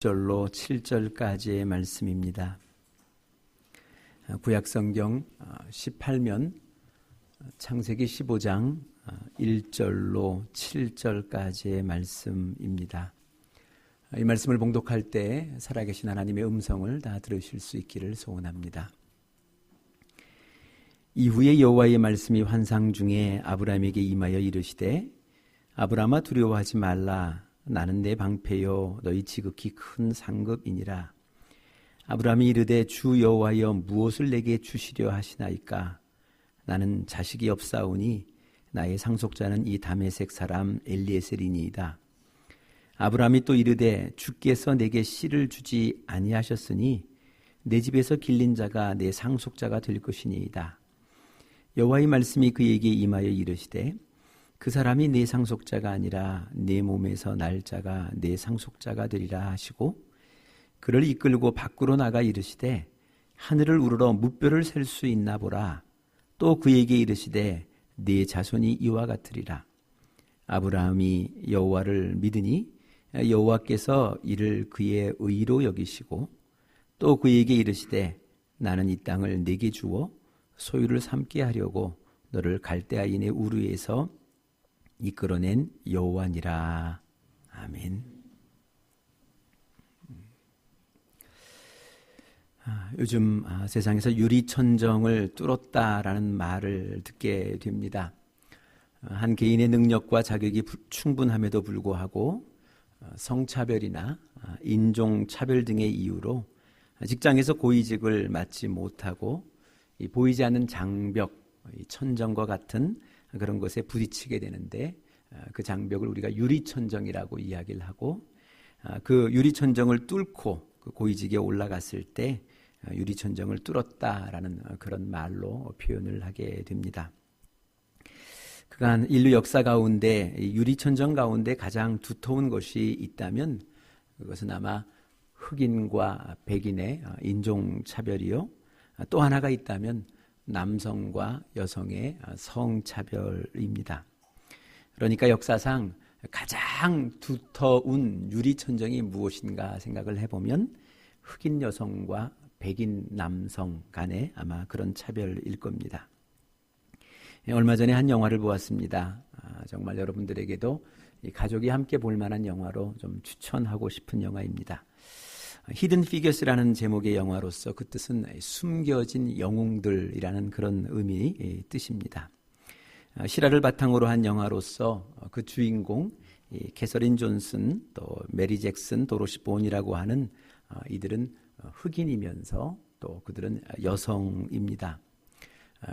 6절로 7절까지의 말씀입니다. 구약성경 18면 창세기 15장 1절로 7절까지의 말씀입니다. 이 말씀을 봉독할 때 살아계신 하나님의 음성을 다 들으실 수 있기를 소원합니다. 이후에 여호와의 말씀이 환상 중에 아브라함에게 임하여 이르시되 아브라함아 두려워하지 말라. 나는 내 방패요 너희 지극히 큰 상급이니라. 아브라함이 이르되 주 여호와여 무엇을 내게 주시려 하시나이까. 나는 자식이 없사오니 나의 상속자는 이 다메섹 사람 엘리에셀이니이다. 아브라함이 또 이르되 주께서 내게 씨를 주지 아니하셨으니 내 집에서 길린 자가 내 상속자가 될 것이니이다. 여호와의 말씀이 그에게 임하여 이르시되 그 사람이 내 상속자가 아니라 내 몸에서 날 자가 내 상속자가 되리라 하시고 그를 이끌고 밖으로 나가 이르시되 하늘을 우러러 무뼈를 셀 수 있나 보라. 또 그에게 이르시되 네 자손이 이와 같으리라. 아브라함이 여호와를 믿으니 여호와께서 이를 그의 의로 여기시고 또 그에게 이르시되 나는 이 땅을 네게 주어 소유를 삼게 하려고 너를 갈대아인의 우르에서 이끌어낸 여호와니라. 아멘. 요즘 세상에서 유리천정을 뚫었다라는 말을 듣게 됩니다. 한 개인의 능력과 자격이 충분함에도 불구하고 성차별이나 인종차별 등의 이유로 직장에서 고위직을 맡지 못하고 이 보이지 않는 장벽, 천정과 같은 그런 것에 부딪히게 되는데 그 장벽을 우리가 유리천정이라고 이야기를 하고 그 유리천정을 뚫고 그 고위직에 올라갔을 때 유리천정을 뚫었다라는 그런 말로 표현을 하게 됩니다. 그간 인류 역사 가운데 유리천정 가운데 가장 두터운 것이 있다면 그것은 아마 흑인과 백인의 인종차별이요. 또 하나가 있다면 남성과 여성의 성차별입니다. 그러니까 역사상 가장 두터운 유리천정이 무엇인가 생각을 해보면 흑인 여성과 백인 남성 간의 아마 그런 차별일 겁니다. 얼마 전에 한 영화를 보았습니다. 정말 여러분들에게도 가족이 함께 볼 만한 영화로 좀 추천하고 싶은 영화입니다. 히든 피겨스라는 제목의 영화로서 그 뜻은 숨겨진 영웅들이라는 그런 의미의 뜻입니다. 실화를 바탕으로 한 영화로서 그 주인공 캐서린 존슨 또 메리 잭슨 도로시 본이라고 하는 이들은 흑인이면서 또 그들은 여성입니다.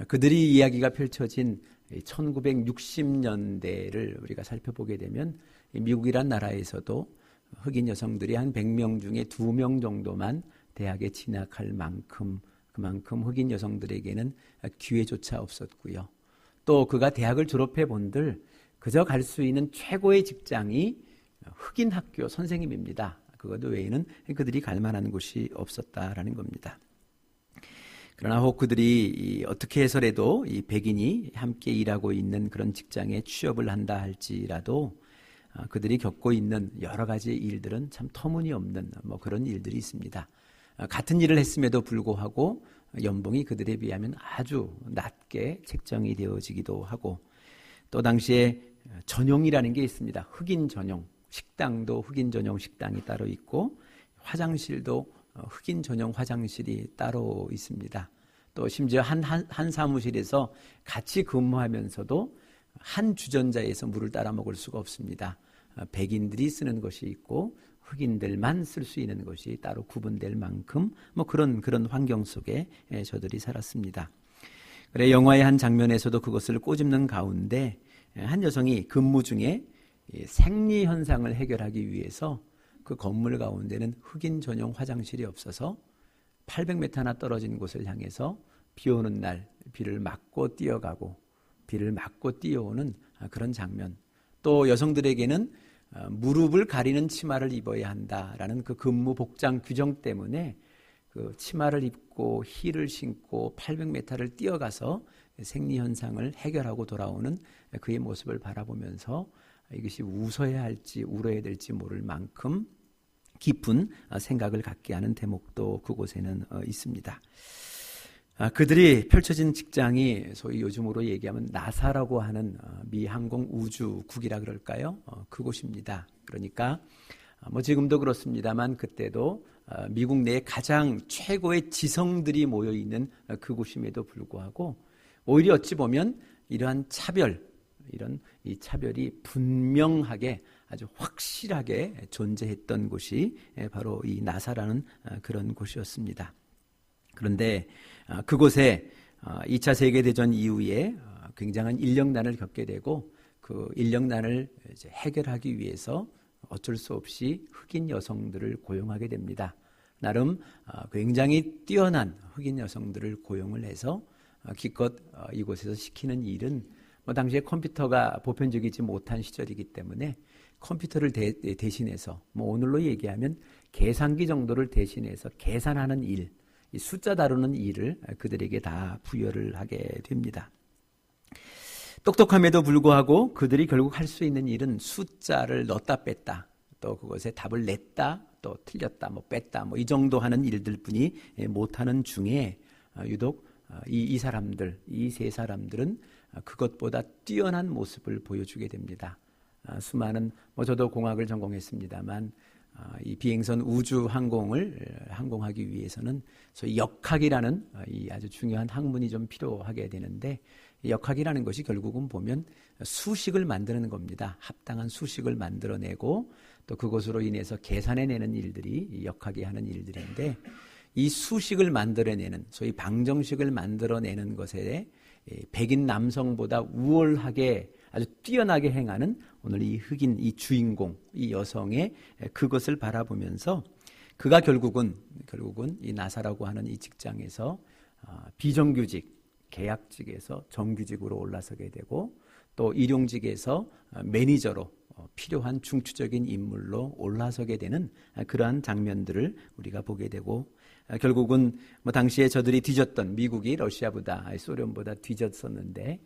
그들이 이야기가 펼쳐진 1960년대를 우리가 살펴보게 되면 미국이란 나라에서도 흑인 여성들이 한 100명 중에 2명 정도만 대학에 진학할 만큼 그만큼 흑인 여성들에게는 기회조차 없었고요. 또 그가 대학을 졸업해 본들 그저 갈 수 있는 최고의 직장이 흑인 학교 선생님입니다. 그것 외에는 그들이 갈 만한 곳이 없었다라는 겁니다. 그러나 혹 그들이 어떻게 해서라도 이 백인이 함께 일하고 있는 그런 직장에 취업을 한다 할지라도 그들이 겪고 있는 여러 가지 일들은 참 터무니없는 그런 일들이 있습니다. 같은 일을 했음에도 불구하고 연봉이 그들에 비하면 아주 낮게 책정이 되어지기도 하고 또 당시에 전용이라는 게 있습니다. 흑인 전용, 식당도 흑인 전용 식당이 따로 있고 화장실도 흑인 전용 화장실이 따로 있습니다. 또 심지어 한 사무실에서 같이 근무하면서도 한 주전자에서 물을 따라 먹을 수가 없습니다. 백인들이 쓰는 것이 있고 흑인들만 쓸 수 있는 것이 따로 구분될 만큼 그런 환경 속에 저들이 살았습니다. 그래 영화의 한 장면에서도 그것을 꼬집는 가운데 한 여성이 근무 중에 생리 현상을 해결하기 위해서 그 건물 가운데는 흑인 전용 화장실이 없어서 800m나 떨어진 곳을 향해서 비 오는 날 비를 맞고 뛰어가고 비를 맞고 뛰어오는 그런 장면. 또 여성들에게는 무릎을 가리는 치마를 입어야 한다라는 그 근무 복장 규정 때문에 그 치마를 입고 힐을 신고 800m를 뛰어가서 생리 현상을 해결하고 돌아오는 그의 모습을 바라보면서 이것이 웃어야 할지 울어야 될지 모를 만큼 깊은 생각을 갖게 하는 대목도 그곳에는 있습니다. 그들이 펼쳐진 직장이 소위 요즘으로 얘기하면 나사라고 하는 미 항공 우주국이라 그럴까요? 그곳입니다. 그러니까 지금도 그렇습니다만 그때도 미국 내에 가장 최고의 지성들이 모여 있는 그곳임에도 불구하고 오히려 어찌 보면 이러한 이런 이 차별이 분명하게 아주 확실하게 존재했던 곳이 바로 이 나사라는 그런 곳이었습니다. 그런데 그곳에 2차 세계대전 이후에 굉장한 인력난을 겪게 되고 그 인력난을 이제 해결하기 위해서 어쩔 수 없이 흑인 여성들을 고용하게 됩니다. 나름 굉장히 뛰어난 흑인 여성들을 고용을 해서 기껏 이곳에서 시키는 일은 당시에 컴퓨터가 보편적이지 못한 시절이기 때문에 컴퓨터를 대신해서 오늘로 얘기하면 계산기 정도를 대신해서 계산하는 일, 이 숫자 다루는 일을 그들에게 다 부여를 하게 됩니다. 똑똑함에도 불구하고 그들이 결국 할 수 있는 일은 숫자를 넣었다 뺐다, 또 그것에 답을 냈다, 또 틀렸다, 뺐다, 이 정도 하는 일들 뿐이 못하는 중에 유독 이 사람들, 이 세 사람들은 그것보다 뛰어난 모습을 보여주게 됩니다. 수많은, 저도 공학을 전공했습니다만 이 비행선 우주 항공을 항공하기 위해서는 소위 역학이라는 이 아주 중요한 학문이 좀 필요하게 되는데, 역학이라는 것이 결국은 보면 수식을 만드는 겁니다. 합당한 수식을 만들어내고 또 그것으로 인해서 계산해내는 일들이 역학이 하는 일들인데, 이 수식을 만들어내는 소위 방정식을 만들어내는 것에 백인 남성보다 우월하게 아주 뛰어나게 행하는 오늘 이 흑인, 이 주인공, 이 여성의 그것을 바라보면서 그가 결국은 이 나사라고 하는 이 직장에서 비정규직, 계약직에서 정규직으로 올라서게 되고 또 일용직에서 매니저로 필요한 중추적인 인물로 올라서게 되는 그러한 장면들을 우리가 보게 되고, 결국은 당시에 저들이 뒤졌던 미국이 러시아보다 소련보다 뒤졌었는데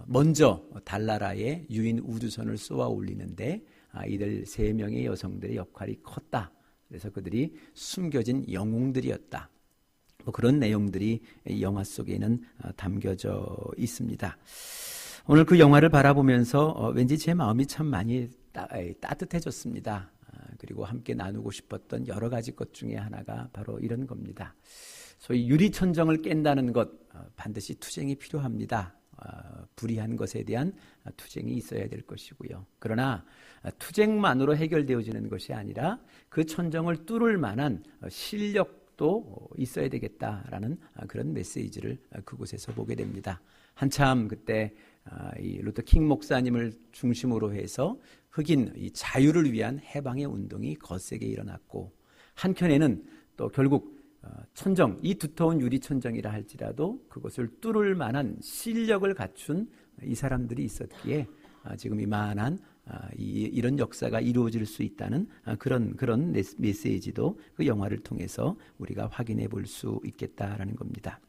먼저 달나라에 유인 우주선을 쏘아 올리는데 이들 3명의 여성들의 역할이 컸다. 그래서 그들이 숨겨진 영웅들이었다. 그런 내용들이 영화 속에는 담겨져 있습니다. 오늘 그 영화를 바라보면서 왠지 제 마음이 참 많이 따뜻해졌습니다. 그리고 함께 나누고 싶었던 여러 가지 것 중에 하나가 바로 이런 겁니다. 소위 유리천정을 깬다는 것, 반드시 투쟁이 필요합니다. 불의한 것에 대한 투쟁이 있어야 될 것이고요. 그러나 투쟁만으로 해결되어지는 것이 아니라 그 천정을 뚫을 만한 실력도 있어야 되겠다라는 그런 메시지를 그곳에서 보게 됩니다. 한참 그때 이 루터 킹 목사님을 중심으로 해서 흑인 이 자유를 위한 해방의 운동이 거세게 일어났고, 한켠에는 또 결국 천정, 이 두터운 유리 천정이라 할지라도 그것을 뚫을 만한 실력을 갖춘 이 사람들이 있었기에 지금 이만한 이런 역사가 이루어질 수 있다는 그런 메시지도 그 영화를 통해서 우리가 확인해 볼 수 있겠다라는 겁니다.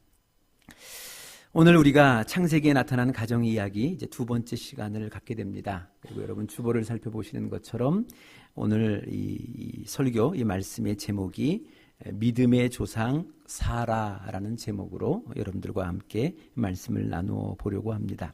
오늘 우리가 창세기에 나타난 가정 이야기 이제 2번째 시간을 갖게 됩니다. 그리고 여러분 주보를 살펴보시는 것처럼 오늘 이 설교, 이 말씀의 제목이 믿음의 조상 사라라는 제목으로 여러분들과 함께 말씀을 나누어 보려고 합니다.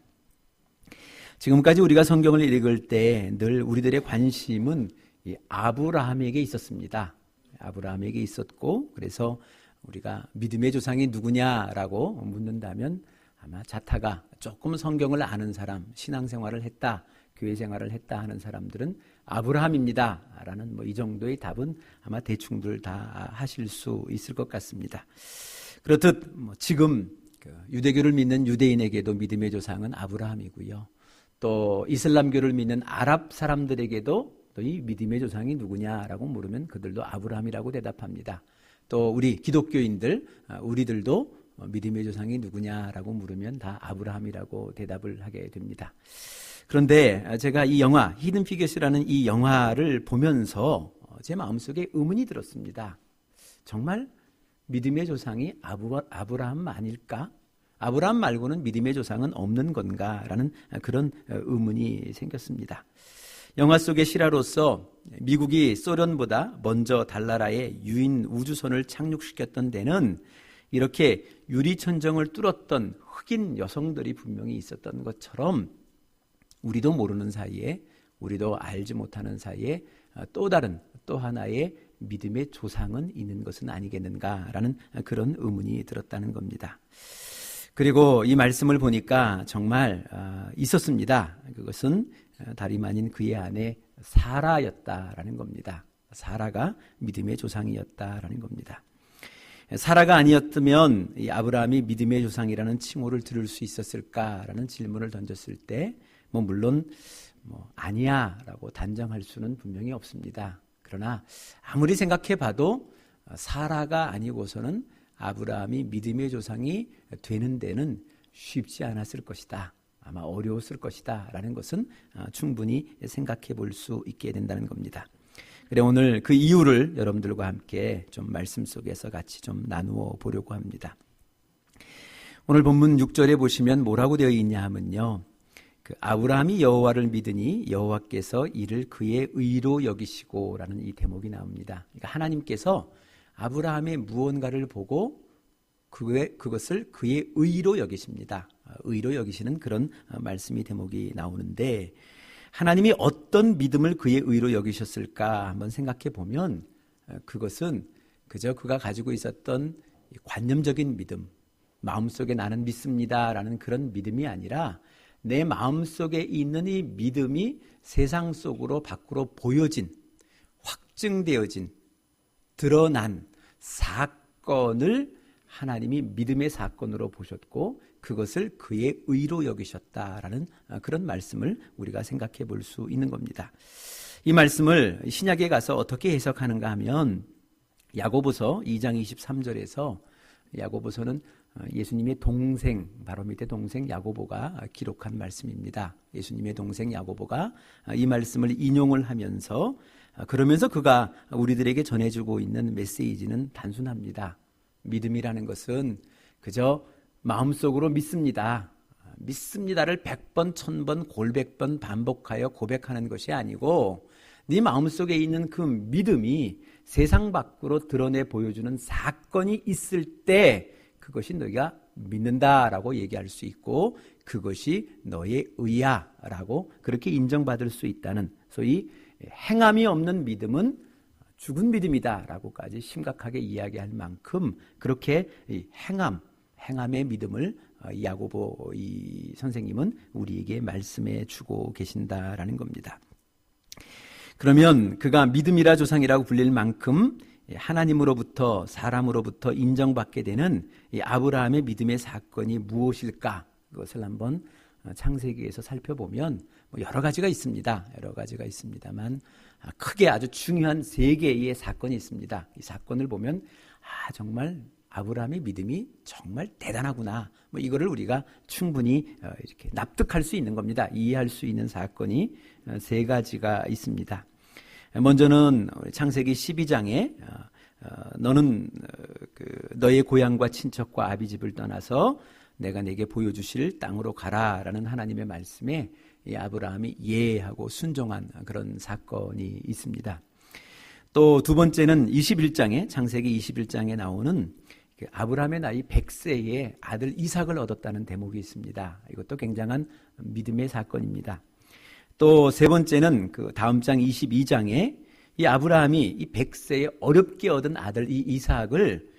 지금까지 우리가 성경을 읽을 때 늘 우리들의 관심은 이 아브라함에게 있었습니다. 아브라함에게 있었고, 그래서 우리가 믿음의 조상이 누구냐라고 묻는다면 아마 자타가 조금 성경을 아는 사람, 신앙생활을 했다, 교회 생활을 했다 하는 사람들은 아브라함입니다 라는 이 정도의 답은 아마 대충들 다 하실 수 있을 것 같습니다. 그렇듯 지금 유대교를 믿는 유대인에게도 믿음의 조상은 아브라함이고요, 또 이슬람교를 믿는 아랍 사람들에게도 또 이 믿음의 조상이 누구냐라고 물으면 그들도 아브라함이라고 대답합니다. 또 우리 기독교인들, 우리들도 믿음의 조상이 누구냐라고 물으면 다 아브라함이라고 대답을 하게 됩니다. 그런데 제가 이 영화 히든 피겨스라는 이 영화를 보면서 제 마음속에 의문이 들었습니다. 정말 믿음의 조상이 아브라함 아닐까? 아브라함 말고는 믿음의 조상은 없는 건가라는 그런 의문이 생겼습니다. 영화 속의 실화로서 미국이 소련보다 먼저 달나라에 유인 우주선을 착륙시켰던 데는 이렇게 유리천정을 뚫었던 흑인 여성들이 분명히 있었던 것처럼 우리도 모르는 사이에, 우리도 알지 못하는 사이에 또 다른 또 하나의 믿음의 조상은 있는 것은 아니겠는가라는 그런 의문이 들었다는 겁니다. 그리고 이 말씀을 보니까 정말 있었습니다. 그것은 다름 아닌 그의 아내 사라였다라는 겁니다. 사라가 믿음의 조상이었다라는 겁니다. 사라가 아니었다면 이 아브라함이 믿음의 조상이라는 칭호를 들을 수 있었을까라는 질문을 던졌을 때 물론 아니야라고 단정할 수는 분명히 없습니다. 그러나 아무리 생각해봐도 사라가 아니고서는 아브라함이 믿음의 조상이 되는 데는 쉽지 않았을 것이다. 아마 어려웠을 것이다 라는 것은 충분히 생각해 볼 수 있게 된다는 겁니다. 그래 오늘 그 이유를 여러분들과 함께 좀 말씀 속에서 같이 좀 나누어 보려고 합니다. 오늘 본문 6절에 보시면 뭐라고 되어 있냐 하면요, 그 아브라함이 여호와를 믿으니 여호와께서 이를 그의 의로 여기시고 라는 이 대목이 나옵니다. 그러니까 하나님께서 아브라함의 무언가를 보고 그것을 그의 의로 여기십니다. 의로 여기시는 그런 말씀이 대목이 나오는데, 하나님이 어떤 믿음을 그의 의로 여기셨을까 한번 생각해 보면 그것은 그저 그가 가지고 있었던 관념적인 믿음, 마음속에 나는 믿습니다라는 그런 믿음이 아니라 내 마음속에 있는 이 믿음이 세상 속으로 밖으로 보여진, 확증되어진, 드러난 사건을 하나님이 믿음의 사건으로 보셨고 그것을 그의 의로 여기셨다라는 그런 말씀을 우리가 생각해 볼 수 있는 겁니다. 이 말씀을 신약에 가서 어떻게 해석하는가 하면 야고보서 2장 23절에서, 야고보서는 예수님의 동생, 바로 밑에 동생 야고보가 기록한 말씀입니다. 예수님의 동생 야고보가 이 말씀을 인용을 하면서, 그러면서 그가 우리들에게 전해주고 있는 메시지는 단순합니다. 믿음이라는 것은 그저 마음속으로 믿습니다. 믿습니다를 100번, 1000번, 골백번 반복하여 고백하는 것이 아니고 네 마음속에 있는 그 믿음이 세상 밖으로 드러내 보여주는 사건이 있을 때 그것이 너희가 믿는다라고 얘기할 수 있고 그것이 너의 의야라고 그렇게 인정받을 수 있다는, 소위 행함이 없는 믿음은 죽은 믿음이다라고까지 심각하게 이야기할 만큼 그렇게 행함의 믿음을 야고보 이 선생님은 우리에게 말씀해 주고 계신다라는 겁니다. 그러면 그가 믿음이라 조상이라고 불릴 만큼 하나님으로부터 사람으로부터 인정받게 되는 이 아브라함의 믿음의 사건이 무엇일까? 그것을 한번 창세기에서 살펴보면 여러 가지가 있습니다. 여러 가지가 있습니다만 크게 아주 중요한 3개의 사건이 있습니다. 이 사건을 보면 정말 아브라함의 믿음이 정말 대단하구나. 이거를 우리가 충분히 이렇게 납득할 수 있는 겁니다. 이해할 수 있는 사건이 3가지가 있습니다. 먼저는 창세기 12장에 너는 너의 고향과 친척과 아비집을 떠나서 내가 내게 보여주실 땅으로 가라라는 하나님의 말씀에 이 아브라함이 예하고 순종한 그런 사건이 있습니다. 또 두 번째는 21장에, 창세기 21장에 나오는 아브라함의 나이 100세에 아들 이삭을 얻었다는 대목이 있습니다. 이것도 굉장한 믿음의 사건입니다. 또 세 번째는 그 다음 장 22장에 이 아브라함이 이 100세에 어렵게 얻은 아들 이 이삭을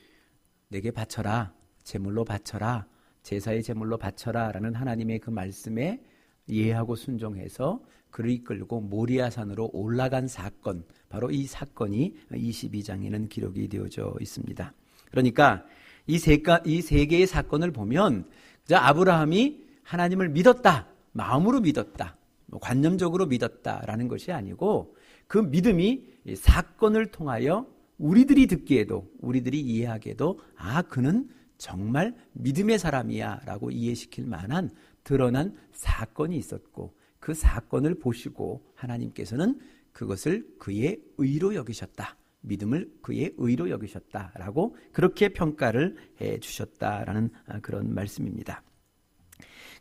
내게 바쳐라, 제물로 바쳐라, 제사의 제물로 바쳐라 라는 하나님의 그 말씀에 예하고 순종해서 그를 이끌고 모리아산으로 올라간 사건, 바로 이 사건이 22장에는 기록이 되어져 있습니다. 그러니까 이 세 개의 사건을 보면 아브라함이 하나님을 믿었다, 마음으로 믿었다, 관념적으로 믿었다라는 것이 아니고 그 믿음이 사건을 통하여 우리들이 듣기에도, 우리들이 이해하기에도 그는 정말 믿음의 사람이야 라고 이해시킬 만한 드러난 사건이 있었고 그 사건을 보시고 하나님께서는 그것을 그의 의로 여기셨다, 믿음을 그의 의로 여기셨다라고 그렇게 평가를 해 주셨다라는 그런 말씀입니다.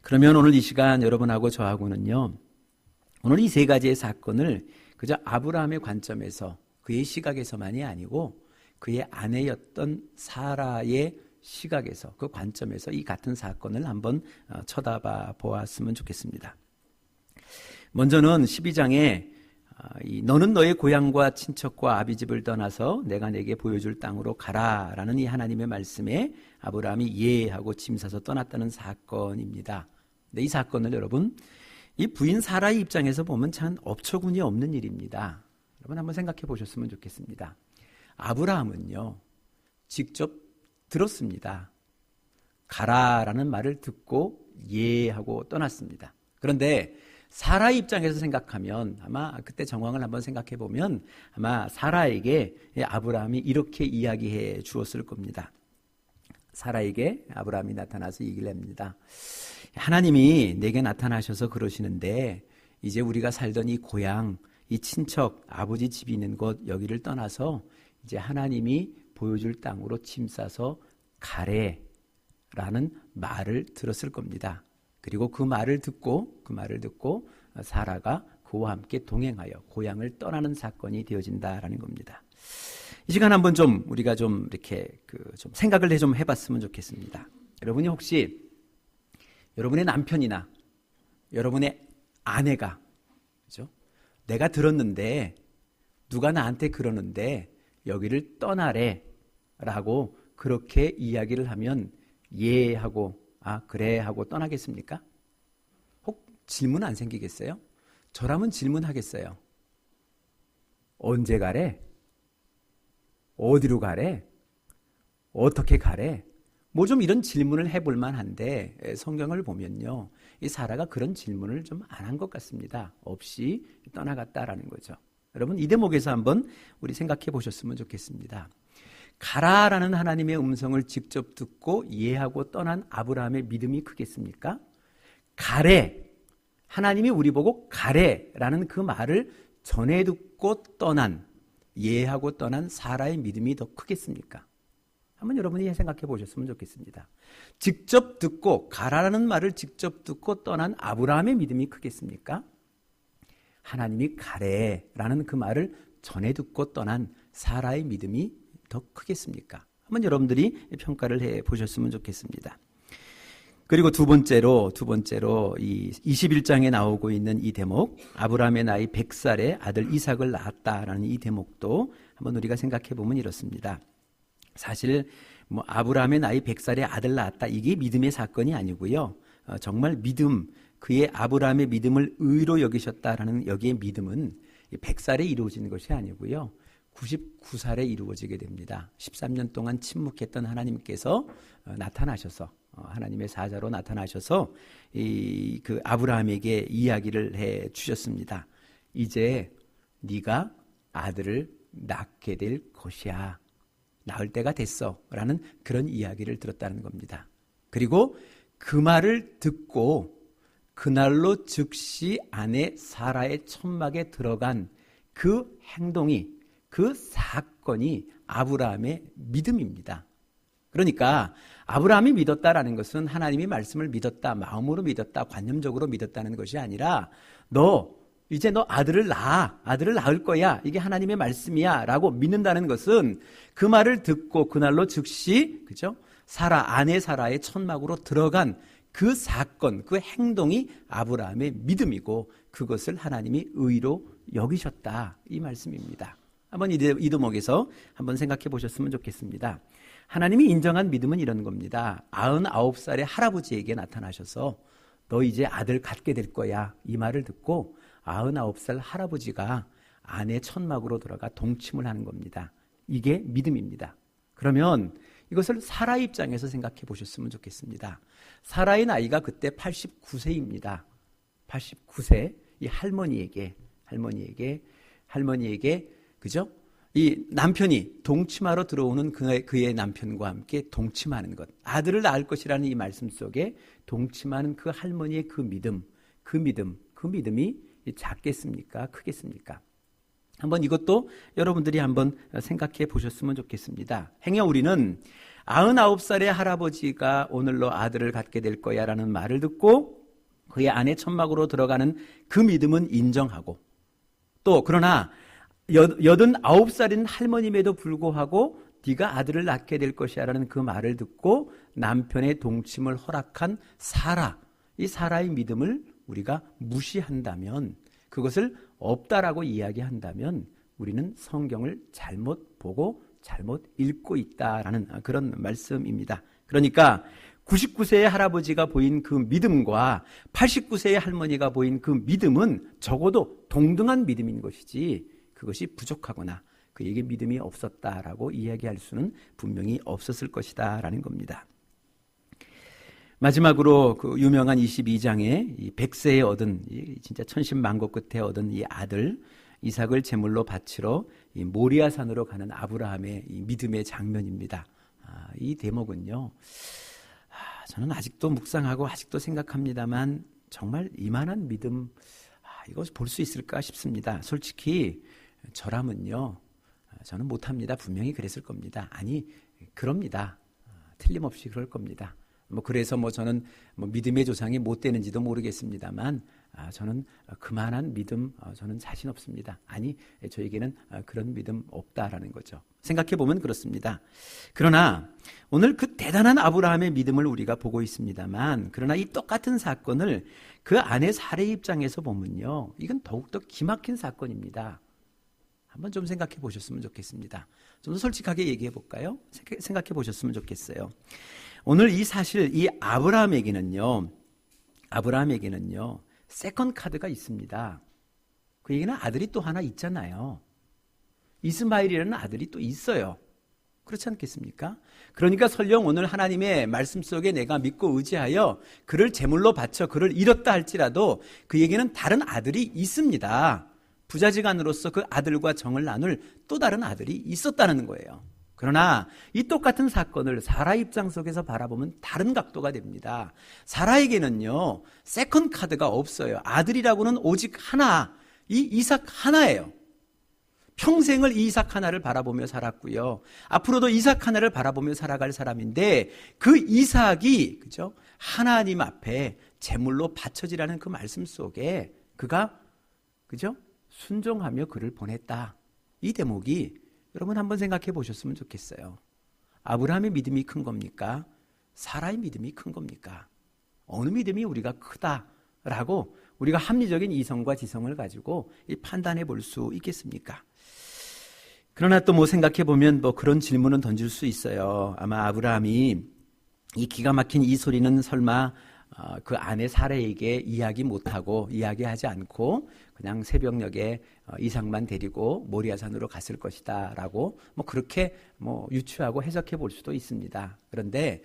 그러면 오늘 이 시간 여러분하고 저하고는요, 오늘 이 세 가지의 사건을 그저 아브라함의 관점에서 그의 시각에서만이 아니고 그의 아내였던 사라의 시각에서 그 관점에서 이 같은 사건을 한번 쳐다봐 보았으면 좋겠습니다. 먼저는 12장에 너는 너의 고향과 친척과 아비집을 떠나서 내가 내게 보여줄 땅으로 가라라는 이 하나님의 말씀에 아브라함이 예하고 짐 싸서 떠났다는 사건입니다. 근데 이 사건을 여러분 이 부인 사라의 입장에서 보면 참 업처구니 없는 일입니다. 여러분 한번 생각해 보셨으면 좋겠습니다. 아브라함은요 직접 들었습니다. 가라라는 말을 듣고 예하고 떠났습니다. 그런데 사라의 입장에서 생각하면 아마 그때 정황을 한번 생각해 보면 아마 사라에게 아브라함이 이렇게 이야기해 주었을 겁니다. 사라에게 아브라함이 나타나서 얘기를 합니다. 하나님이 내게 나타나셔서 그러시는데 이제 우리가 살던 이 고향, 이 친척, 아버지 집이 있는 곳 여기를 떠나서 이제 하나님이 보여줄 땅으로 짐 싸서 가래라는 말을 들었을 겁니다. 그리고 그 말을 듣고 사라가 그와 함께 동행하여 고향을 떠나는 사건이 되어진다라는 겁니다. 이 시간 한번 좀 우리가 좀 이렇게 좀 생각을 좀 해봤으면 좋겠습니다. 여러분이 혹시 여러분의 남편이나 여러분의 아내가 그죠? 내가 들었는데 누가 나한테 그러는데 여기를 떠나래라고 그렇게 이야기를 하면 예 하고 그래 하고 떠나겠습니까? 혹 질문 안 생기겠어요? 저라면 질문하겠어요. 언제 가래? 어디로 가래? 어떻게 가래? 뭐 좀 이런 질문을 해볼 만한데 성경을 보면요. 이 사라가 그런 질문을 좀 안 한 것 같습니다. 없이 떠나갔다라는 거죠. 여러분 이 대목에서 한번 우리 생각해 보셨으면 좋겠습니다. 가라라는 하나님의 음성을 직접 듣고 이해하고 떠난 아브라함의 믿음이 크겠습니까? 가래, 하나님이 우리 보고 가래라는 그 말을 전해 듣고 떠난, 이해하고 떠난 사라의 믿음이 더 크겠습니까? 한번 여러분이 생각해 보셨으면 좋겠습니다. 직접 듣고 가라라는 말을 직접 듣고 떠난 아브라함의 믿음이 크겠습니까? 하나님이 가래라는 그 말을 전해 듣고 떠난 사라의 믿음이 더 크겠습니까? 한번 여러분들이 평가를 해 보셨으면 좋겠습니다. 그리고 두 번째로 이 21장에 나오고 있는 이 대목, 아브라함의 나이 100살에 아들 이삭을 낳았다라는 이 대목도 한번 우리가 생각해 보면 이렇습니다. 사실 뭐 아브라함의 나이 100살에 아들 낳았다 이게 믿음의 사건이 아니고요. 정말 믿음, 그의 아브라함의 믿음을 의로 여기셨다라는 여기에 믿음은 100살에 이루어지는 것이 아니고요. 99살에 이루어지게 됩니다. 13년 동안 침묵했던 하나님께서 나타나셔서 하나님의 사자로 나타나셔서 그 아브라함에게 이야기를 해 주셨습니다. 이제 네가 아들을 낳게 될 것이야. 낳을 때가 됐어. 라는 그런 이야기를 들었다는 겁니다. 그리고 그 말을 듣고 그날로 즉시 아내 사라의 천막에 들어간 그 행동이 그 사건이 아브라함의 믿음입니다. 그러니까 아브라함이 믿었다라는 것은 하나님의 말씀을 믿었다, 마음으로 믿었다, 관념적으로 믿었다는 것이 아니라 이제 너 아들을 낳을 거야. 이게 하나님의 말씀이야. 라고 믿는다는 것은 그 말을 듣고 그날로 즉시, 그죠? 아내 사라의 천막으로 들어간 그 사건, 그 행동이 아브라함의 믿음이고 그것을 하나님이 의로 여기셨다. 이 말씀입니다. 한번 이 대목에서 한번 생각해 보셨으면 좋겠습니다. 하나님이 인정한 믿음은 이런 겁니다. 99살의 할아버지에게 나타나셔서 너 이제 아들 갖게 될 거야. 이 말을 듣고 99살 할아버지가 아내 천막으로 들어가 동침을 하는 겁니다. 이게 믿음입니다. 그러면 이것을 사라 입장에서 생각해 보셨으면 좋겠습니다. 사라의 나이가 그때 89세입니다. 89세 이 할머니에게 그죠? 이 남편이 동침하러 들어오는 그의 남편과 함께 동침하는 것, 아들을 낳을 것이라는 이 말씀 속에 동침하는 그 할머니의 그 믿음이 작겠습니까? 크겠습니까? 한번 이것도 여러분들이 한번 생각해 보셨으면 좋겠습니다. 행여 우리는 99살의 할아버지가 오늘로 아들을 갖게 될 거야 라는 말을 듣고 그의 아내 천막으로 들어가는 그 믿음은 인정하고, 또 그러나 89살인 할머님에도 불구하고 네가 아들을 낳게 될 것이야라는 그 말을 듣고 남편의 동침을 허락한 사라, 이 사라의 믿음을 우리가 무시한다면, 그것을 없다라고 이야기한다면 우리는 성경을 잘못 보고 잘못 읽고 있다라는 그런 말씀입니다. 그러니까 99세의 할아버지가 보인 그 믿음과 89세의 할머니가 보인 그 믿음은 적어도 동등한 믿음인 것이지, 그것이 부족하거나 그에게 믿음이 없었다라고 이야기할 수는 분명히 없었을 것이다라는 겁니다. 마지막으로 그 유명한 22장에 이 100세에 얻은, 진짜 천신만고 끝에 얻은 이 아들 이삭을 제물로 바치러 이 모리아산으로 가는 아브라함의 이 믿음의 장면입니다. 이 대목은요, 저는 아직도 묵상하고 아직도 생각합니다만 정말 이만한 믿음, 이것을 볼 수 있을까 싶습니다. 솔직히 저라면요, 저는 못합니다. 분명히 그랬을 겁니다. 아니, 그럽니다. 틀림없이 그럴 겁니다. 그래서 저는 믿음의 조상이 못 되는지도 모르겠습니다만, 저는 그만한 믿음, 저는 자신 없습니다. 아니, 저에게는 그런 믿음 없다라는 거죠. 생각해 보면 그렇습니다. 그러나 오늘 그 대단한 아브라함의 믿음을 우리가 보고 있습니다만, 그러나 이 똑같은 사건을 그 아내 사례의 입장에서 보면요, 이건 더욱더 기막힌 사건입니다. 한번 좀 생각해 보셨으면 좋겠습니다. 좀 더 솔직하게 얘기해 볼까요? 생각해 보셨으면 좋겠어요. 오늘 이 사실, 이 아브라함에게는요, 세컨 카드가 있습니다. 그 얘기는 아들이 또 하나 있잖아요. 이스마엘이라는 아들이 또 있어요. 그렇지 않겠습니까? 그러니까 설령 오늘 하나님의 말씀 속에 내가 믿고 의지하여 그를 제물로 바쳐 그를 잃었다 할지라도 그에게는 다른 아들이 있습니다. 부자지간으로서 그 아들과 정을 나눌 또 다른 아들이 있었다는 거예요. 그러나 이 똑같은 사건을 사라 입장 속에서 바라보면 다른 각도가 됩니다. 사라에게는요, 세컨 카드가 없어요. 아들이라고는 오직 하나, 이 이삭 하나예요. 평생을 이 이삭 하나를 바라보며 살았고요. 앞으로도 이삭 하나를 바라보며 살아갈 사람인데, 그 이삭이, 그죠? 하나님 앞에 제물로 바쳐지라는 그 말씀 속에 그가, 그죠? 순종하며 그를 보냈다. 이 대목이 여러분 한번 생각해 보셨으면 좋겠어요. 아브라함의 믿음이 큰 겁니까? 사라의 믿음이 큰 겁니까? 어느 믿음이 우리가 크다라고 우리가 합리적인 이성과 지성을 가지고 판단해 볼 수 있겠습니까? 그러나 또 생각해 보면 그런 질문은 던질 수 있어요. 아마 아브라함이 이 기가 막힌 이 소리는 설마 그 아내 사라에게 이야기하지 않고 그냥 새벽녘에 이삭만 데리고 모리아산으로 갔을 것이다 라고 그렇게 유추하고 해석해 볼 수도 있습니다. 그런데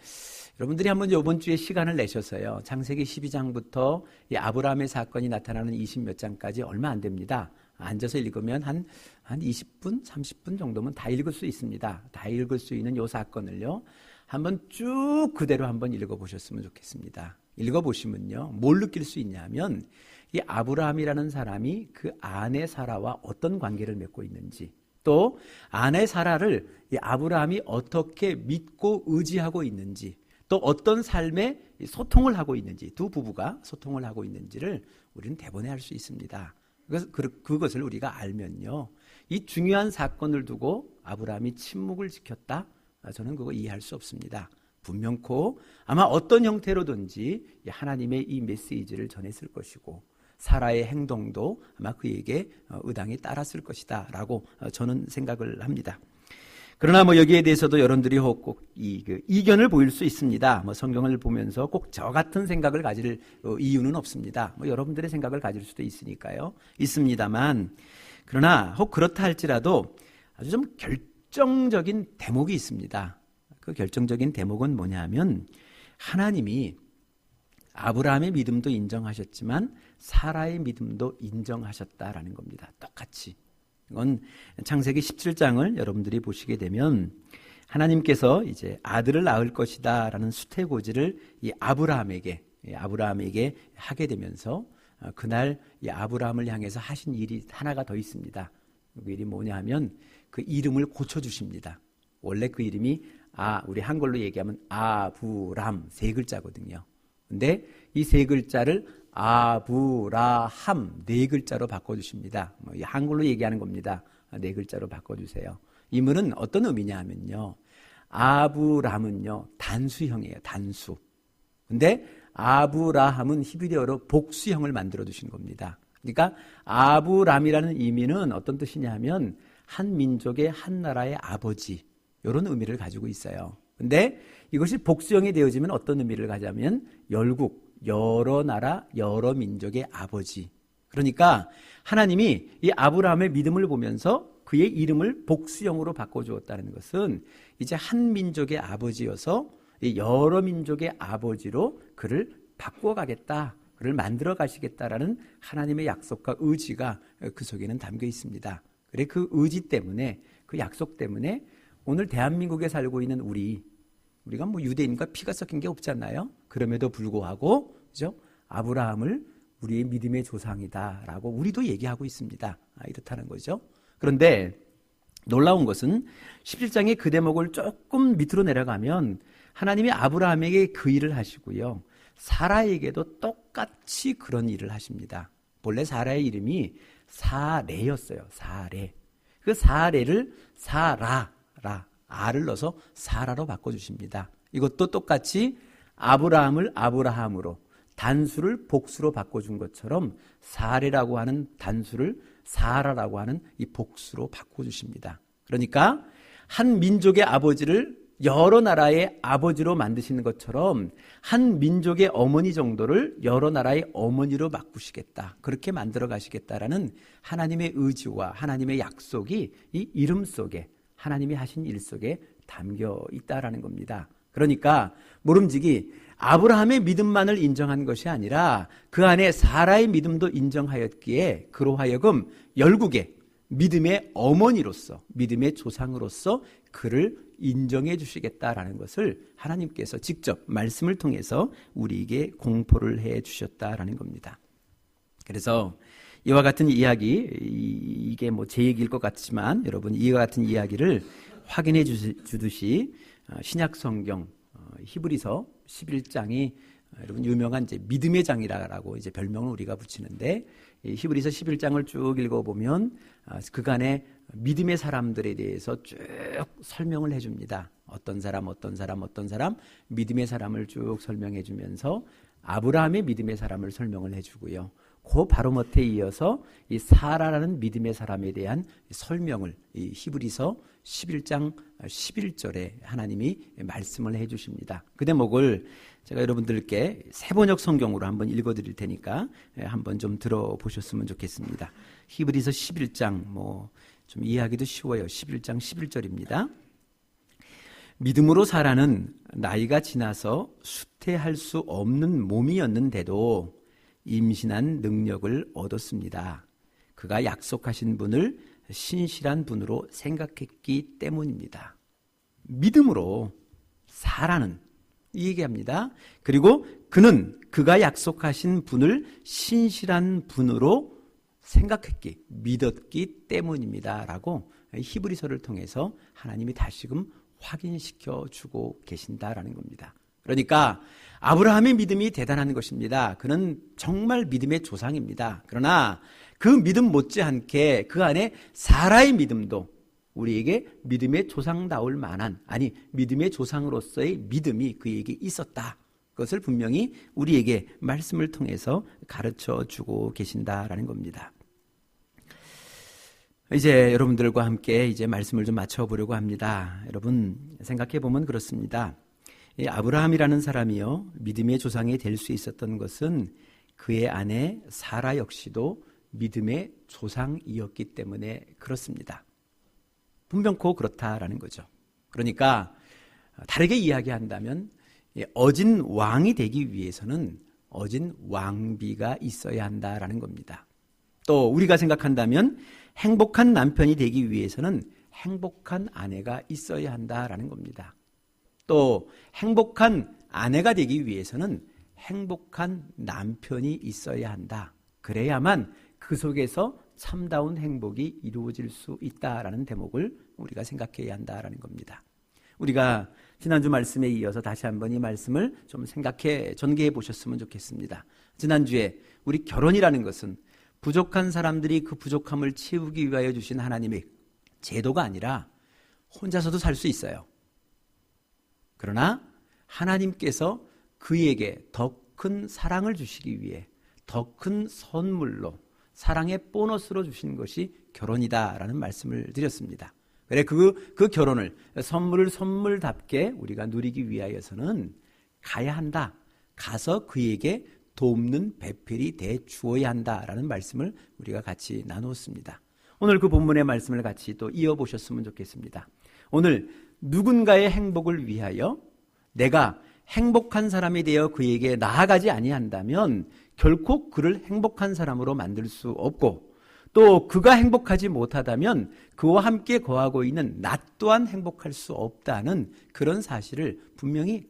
여러분들이 한번 이번 주에 시간을 내셔서요, 창세기 12장부터 이 아브라함의 사건이 나타나는 20몇 장까지 얼마 안 됩니다. 앉아서 읽으면 한 20분, 30분 정도면 다 읽을 수 있습니다. 다 읽을 수 있는 이 사건을요, 한번 쭉 그대로 한번 읽어보셨으면 좋겠습니다. 읽어보시면요, 뭘 느낄 수 있냐면 이 아브라함이라는 사람이 그 아내 사라와 어떤 관계를 맺고 있는지, 또 아내 사라를 이 아브라함이 어떻게 믿고 의지하고 있는지, 또 어떤 삶의 소통을 하고 있는지, 두 부부가 소통을 하고 있는지를 우리는 대본에 알 수 있습니다. 그것을 우리가 알면요, 이 중요한 사건을 두고 아브라함이 침묵을 지켰다? 저는 그거 이해할 수 없습니다. 분명코 아마 어떤 형태로든지 하나님의 이 메시지를 전했을 것이고, 사라의 행동도 아마 그에게 의당히 따랐을 것이다 라고 저는 생각을 합니다. 그러나 여기에 대해서도 여러분들이 꼭 이견을 보일 수 있습니다. 성경을 보면서 꼭 저 같은 생각을 가질 이유는 없습니다. 여러분들의 생각을 가질 수도 있으니까요. 있습니다만, 그러나 혹 그렇다 할지라도 아주 좀 결정적인 대목이 있습니다. 그 결정적인 대목은 뭐냐면, 하나님이 아브라함의 믿음도 인정하셨지만 사라의 믿음도 인정하셨다라는 겁니다. 똑같이. 이건 창세기 17장을 여러분들이 보시게 되면 하나님께서 이제 아들을 낳을 것이다 라는 수태고지를 이 아브라함에게 하게 되면서 그날 이 아브라함을 향해서 하신 일이 하나가 더 있습니다. 그 일이 뭐냐 하면 그 이름을 고쳐주십니다. 원래 그 이름이 우리 한글로 얘기하면 아브람 3글자거든요. 근데 이 세 글자를 아브라함 네 글자로 바꿔주십니다. 이 한글로 얘기하는 겁니다. 네 글자로 바꿔주세요. 이 말은 어떤 의미냐 하면요. 아브람은요, 단수형이에요. 단수. 근데 아브라함은 히브리어로 복수형을 만들어 주신 겁니다. 그러니까 아브람이라는 의미는 어떤 뜻이냐 하면 한 민족의 한 나라의 아버지, 이런 의미를 가지고 있어요. 근데 이것이 복수형이 되어지면 어떤 의미를 가지면 열국, 여러 나라, 여러 민족의 아버지. 그러니까 하나님이 이 아브라함의 믿음을 보면서 그의 이름을 복수형으로 바꿔주었다는 것은 이제 한 민족의 아버지여서 여러 민족의 아버지로 그를 바꿔가겠다, 그를 만들어 가시겠다라는 하나님의 약속과 의지가 그 속에는 담겨 있습니다. 그래 그 의지 때문에, 그 약속 때문에 오늘 대한민국에 살고 있는 우리가 뭐 유대인과 피가 섞인 게 없잖아요. 그럼에도 불구하고 그죠? 아브라함을 우리의 믿음의 조상이다라고 우리도 얘기하고 있습니다. 이렇다는 거죠. 그런데 놀라운 것은 17장의 그 대목을 조금 밑으로 내려가면 하나님이 아브라함에게 그 일을 하시고요, 사라에게도 똑같이 그런 일을 하십니다. 본래 사라의 이름이 사레였어요. 사레. 그 사레를 아를 넣어서 사라로 바꿔주십니다. 이것도 똑같이 아브라함을 아브라함으로, 단수를 복수로 바꿔준 것처럼 사레라고 하는 단수를 사라라고 하는 이 복수로 바꿔주십니다. 그러니까 한 민족의 아버지를 여러 나라의 아버지로 만드시는 것처럼 한 민족의 어머니 정도를 여러 나라의 어머니로 바꾸시겠다, 그렇게 만들어 가시겠다라는 하나님의 의지와 하나님의 약속이 이 이름 속에, 하나님이 하신 일 속에 담겨 있다라는 겁니다. 그러니까 모름지기 아브라함의 믿음만을 인정한 것이 아니라 그 안에 사라의 믿음도 인정하였기에 그로 하여금 열국의 믿음의 어머니로서, 믿음의 조상으로서 그를 인정해 주시겠다라는 것을 하나님께서 직접 말씀을 통해서 우리에게 공포를 해 주셨다라는 겁니다. 그래서 이와 같은 이야기, 이게 뭐 제 얘기일 것 같지만 여러분 이와 같은 이야기를 확인해 주듯이 신약 성경 히브리서 11장이 여러분 유명한 이제 믿음의 장이라고 이제 별명을 우리가 붙이는데, 히브리서 11장을 쭉 읽어보면 그간의 믿음의 사람들에 대해서 쭉 설명을 해줍니다. 어떤 사람 믿음의 사람을 쭉 설명해 주면서 아브라함의 믿음의 사람을 설명을 해주고요, 그 바로 못에 이어서 이 사라라는 믿음의 사람에 대한 설명을 이 히브리서 11장 11절에 하나님이 말씀을 해주십니다. 그 대목을 제가 여러분들께 세번역 성경으로 한번 읽어드릴 테니까 한번 좀 들어보셨으면 좋겠습니다. 히브리서 11장 좀 이해하기도 쉬워요. 11장 11절입니다. 믿음으로 사라는 나이가 지나서 수태할 수 없는 몸이었는데도 임신한 능력을 얻었습니다. 그가 약속하신 분을 신실한 분으로 생각했기 때문입니다. 믿음으로 사라는 이 얘기합니다. 그리고 그가 약속하신 분을 신실한 분으로 생각했기, 믿었기 때문입니다. 라고 히브리서를 통해서 하나님이 다시금 확인시켜 주고 계신다라는 겁니다. 그러니까 아브라함의 믿음이 대단한 것입니다. 그는 정말 믿음의 조상입니다. 그러나 그 믿음 못지않게 그 안에 사라의 믿음도 우리에게 믿음의 조상다울 만한, 믿음의 조상으로서의 믿음이 그에게 있었다. 그것을 분명히 우리에게 말씀을 통해서 가르쳐 주고 계신다라는 겁니다. 이제 여러분들과 함께 이제 말씀을 좀 맞춰보려고 합니다. 여러분 생각해 보면 그렇습니다. 이 아브라함이라는 사람이요, 믿음의 조상이 될 수 있었던 것은 그의 아내 사라 역시도 믿음의 조상이었기 때문에 그렇습니다. 분명코 그렇다라는 거죠. 그러니까 다르게 이야기한다면 어진 왕이 되기 위해서는 어진 왕비가 있어야 한다라는 겁니다. 또 우리가 생각한다면 행복한 남편이 되기 위해서는 행복한 아내가 있어야 한다라는 겁니다. 또 행복한 아내가 되기 위해서는 행복한 남편이 있어야 한다. 그래야만 그 속에서 참다운 행복이 이루어질 수 있다라는 대목을 우리가 생각해야 한다라는 겁니다. 우리가 지난주 말씀에 이어서 다시 한번 이 말씀을 좀 전개해 보셨으면 좋겠습니다. 지난주에 우리 결혼이라는 것은 부족한 사람들이 그 부족함을 채우기 위하여 주신 하나님의 제도가 아니라 혼자서도 살 수 있어요. 그러나 하나님께서 그에게 더 큰 사랑을 주시기 위해 더 큰 선물로 사랑의 보너스로 주신 것이 결혼이다라는 말씀을 드렸습니다. 그래 그 결혼을 선물을 선물답게 우리가 누리기 위하여서는 가야 한다. 가서 그에게 돕는 배필이 돼 주어야 한다라는 말씀을 우리가 같이 나누었습니다. 오늘 그 본문의 말씀을 같이 또 이어보셨으면 좋겠습니다. 오늘 누군가의 행복을 위하여 내가 행복한 사람이 되어 그에게 나아가지 아니한다면 결코 그를 행복한 사람으로 만들 수 없고, 또 그가 행복하지 못하다면 그와 함께 거하고 있는 나 또한 행복할 수 없다는 그런 사실을 분명히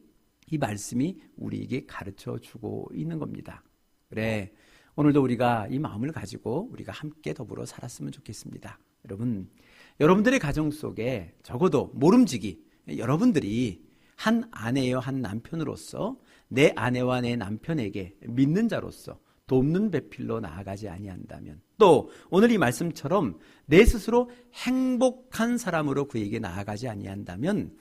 이 말씀이 우리에게 가르쳐 주고 있는 겁니다. 그래, 오늘도 우리가 이 마음을 가지고 우리가 함께 더불어 살았으면 좋겠습니다. 여러분들의 가정 속에 적어도 모름지기 여러분들이 한 아내여 한 남편으로서 내 아내와 내 남편에게 믿는 자로서 돕는 배필로 나아가지 아니한다면, 또 오늘 이 말씀처럼 내 스스로 행복한 사람으로 그에게 나아가지 아니한다면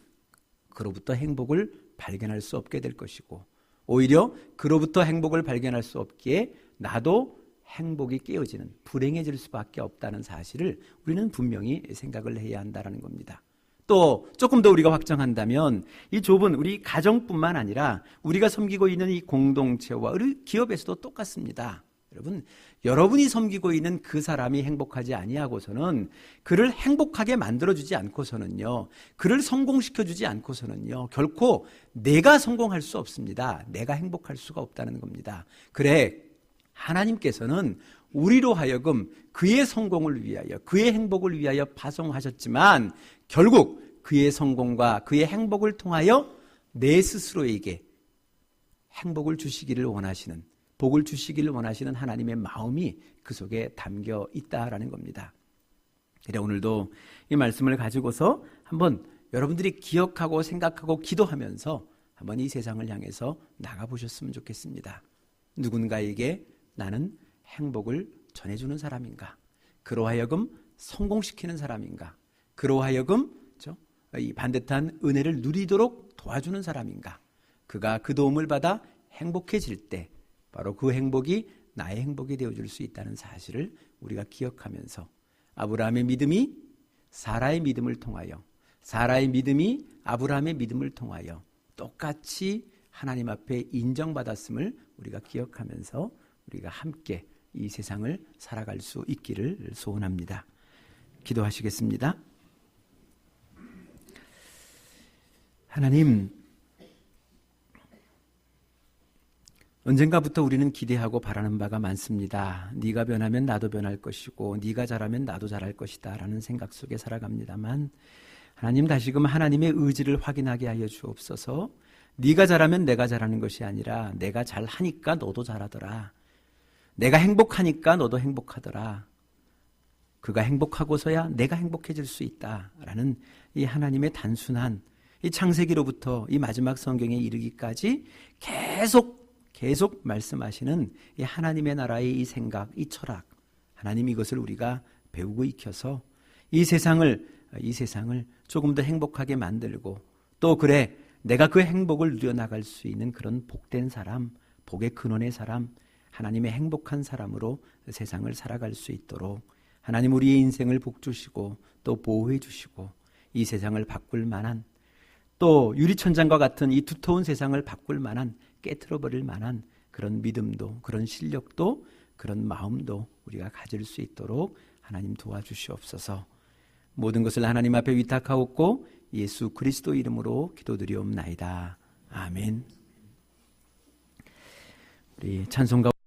그로부터 행복을 발견할 수 없게 될 것이고, 오히려 그로부터 행복을 발견할 수 없기에 나도 행복이 깨어지는, 불행해질 수밖에 없다는 사실을 우리는 분명히 생각을 해야 한다는 겁니다. 또 조금 더 우리가 확정한다면 이 좁은 우리 가정뿐만 아니라 우리가 섬기고 있는 이 공동체와 우리 기업에서도 똑같습니다. 여러분이 섬기고 있는 그 사람이 행복하지 아니하고서는, 그를 행복하게 만들어주지 않고서는요, 그를 성공시켜주지 않고서는요, 결코 내가 성공할 수 없습니다. 내가 행복할 수가 없다는 겁니다. 그래, 하나님께서는 우리로 하여금 그의 성공을 위하여, 그의 행복을 위하여 파송하셨지만 결국 그의 성공과 그의 행복을 통하여 내 스스로에게 행복을 주시기를 원하시는, 복을 주시기를 원하시는 하나님의 마음이 그 속에 담겨 있다라는 겁니다. 그래, 오늘도 이 말씀을 가지고서 한번 여러분들이 기억하고 생각하고 기도하면서 한번 이 세상을 향해서 나가보셨으면 좋겠습니다. 누군가에게 나는 행복을 전해주는 사람인가? 그로 하여금 성공시키는 사람인가? 그로 하여금 이 반듯한 은혜를 누리도록 도와주는 사람인가? 그가 그 도움을 받아 행복해질 때 바로 그 행복이 나의 행복이 되어줄 수 있다는 사실을 우리가 기억하면서, 아브라함의 믿음이 사라의 믿음을 통하여, 사라의 믿음이 아브라함의 믿음을 통하여 똑같이 하나님 앞에 인정받았음을 우리가 기억하면서 우리가 함께 이 세상을 살아갈 수 있기를 소원합니다. 기도하시겠습니다. 하나님, 언젠가부터 우리는 기대하고 바라는 바가 많습니다. 네가 변하면 나도 변할 것이고 네가 잘하면 나도 잘할 것이다 라는 생각 속에 살아갑니다만, 하나님 다시금 하나님의 의지를 확인하게 하여 주옵소서. 네가 잘하면 내가 잘하는 것이 아니라 내가 잘하니까 너도 잘하더라. 내가 행복하니까 너도 행복하더라. 그가 행복하고서야 내가 행복해질 수 있다라는 이 하나님의 단순한, 이 창세기로부터 이 마지막 성경에 이르기까지 계속 말씀하시는 이 하나님의 나라의 이 생각, 이 철학, 하나님 이것을 우리가 배우고 익혀서 이 세상을 조금 더 행복하게 만들고, 또 그래 내가 그 행복을 누려나갈 수 있는 그런 복된 사람, 복의 근원의 사람, 하나님의 행복한 사람으로 세상을 살아갈 수 있도록 하나님 우리의 인생을 복주시고 또 보호해 주시고, 이 세상을 바꿀 만한, 또 유리천장과 같은 이 두터운 세상을 바꿀 만한, 깨트려버릴 만한 그런 믿음도, 그런 실력도, 그런 마음도 우리가 가질 수 있도록 하나님 도와주시옵소서. 모든 것을 하나님 앞에 위탁하옵고 예수 그리스도 이름으로 기도드리옵나이다. 아멘. 우리 찬송가